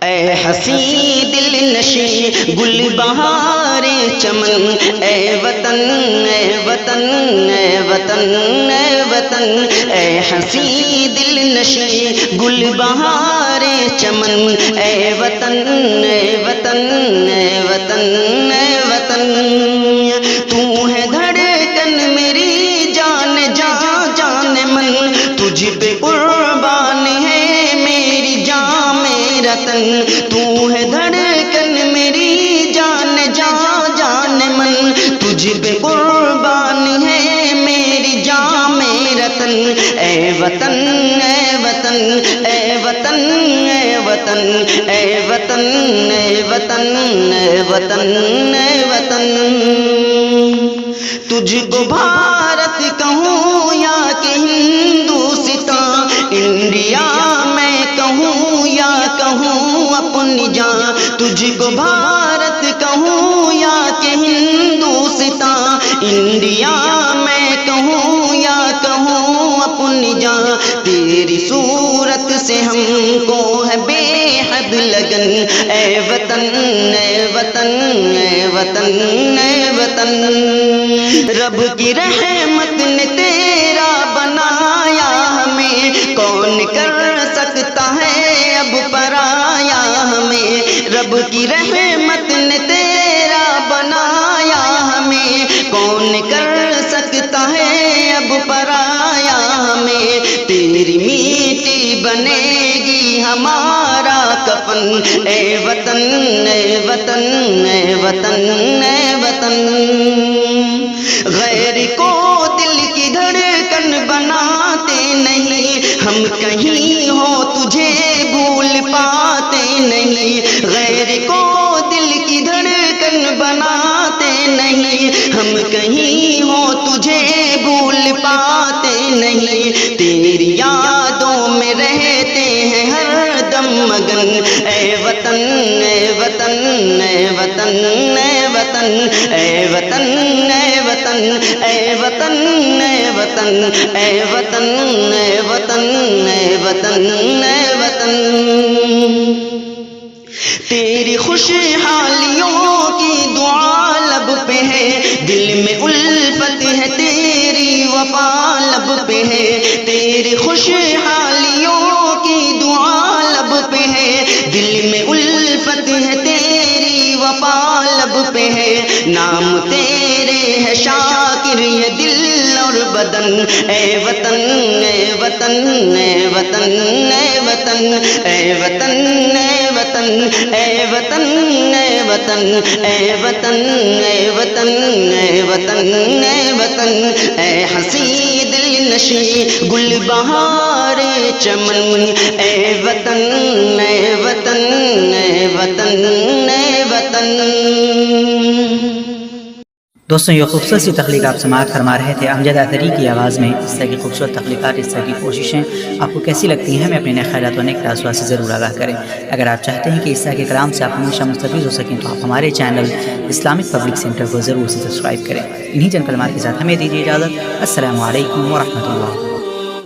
اے ہنسی دل نشی گل بہار چمن، اے وطن اے وطن اے وطن اے وطن، اے ہنسی دل نشی گل بہار چمن، اے وطن اے وطن اے وطن اے وطن، تو ہے دھڑکن میری جان جان من، تجھ پہ قربان ہے میری جان میرا تن، تو ہے دھڑکن میری جان جان من، تجھ پہ قربان ہے میری جان میرا تن، اے وطن اے وطن اے وطن اے وطن اے وطن اے وطن اے وطن اے وطن، تجھ کو بھارت کہوں یا کہ ہندوستان، انڈیا میں کہوں یا کہوں اپنی جان، تجھ کو بھارت کہوں یا کہ ہندوستان، انڈیا میں کہوں یا کہوں اپنی جان، تیری صورت سے ہم کو ہے بے حد لگن، اے وطن اے وطن اے وطن اے وطن، رب کی رحمت نے تیرا بنایا ہمیں، کون کر سکتا ہے اب پرایا ہمیں، رب کی رحمت نے تیرا بنایا ہمیں، کون کر سکتا ہے اب پرایا ہمیں، تیری میٹی بنے گی ہمارا کفن، اے وطن اے وطن اے وطن اے وطن، غیر کو دل کی دھڑکن بناتے نہیں، ہم کہیں ہو تجھے بھول پاتے نہیں، غیر کو دل کی دھڑکن بناتے نہیں، ہم کہیں ہو تجھے بھول پاتے نہیں، تیری یادوں میں رہتے ہیں ہر دم مگن، اے وطن اے وطن اے وطن اے وطن اے وطن اے وطن اے وطن اے وطن اے وطن اے وطن اے وطن اے وطن، تیری خوشحالیوں کی دعا لب پہ ہے، دل میں الفت ہے تیری وفا لب پہ ہے، تیری خوشحالیوں کی دعا لب پہ ہے، دل میں الفت ہے تیری وفا لب پہ ہے، نام تیرے ہے شاکر یہ دل اور بدن، اے وطن اے وطن اے وطن اے وطن اے وطن اے وطن اے وطن اے وطن اے وطن اے وطن اے وطن اے وطن، اے ہنسی دل نشی گل بہار چمن، اے وطن اے وطن اے وطن اے وطن۔ دوستوں یہ خوبصورت سی تخلیق آپ سماعت فرما رہے تھے امجد اطہری کی آواز میں۔ اس طرح کی خوبصورت تخلیقات، اس طرح کی کوششیں آپ کو کیسی لگتی ہیں ہمیں اپنے نئے خیالات و نیک تاثرات سے ضرور آگاہ کریں۔ اگر آپ چاہتے ہیں کہ اس طرح کے کلام سے آپ ہمیشہ مستفید ہو سکیں تو آپ ہمارے چینل اسلامک پبلک سینٹر کو ضرور سے سبسکرائب کریں۔ انہی چند کلمات کے ساتھ ہمیں دیجیے اجازت۔ السلام علیکم ورحمۃ اللہ۔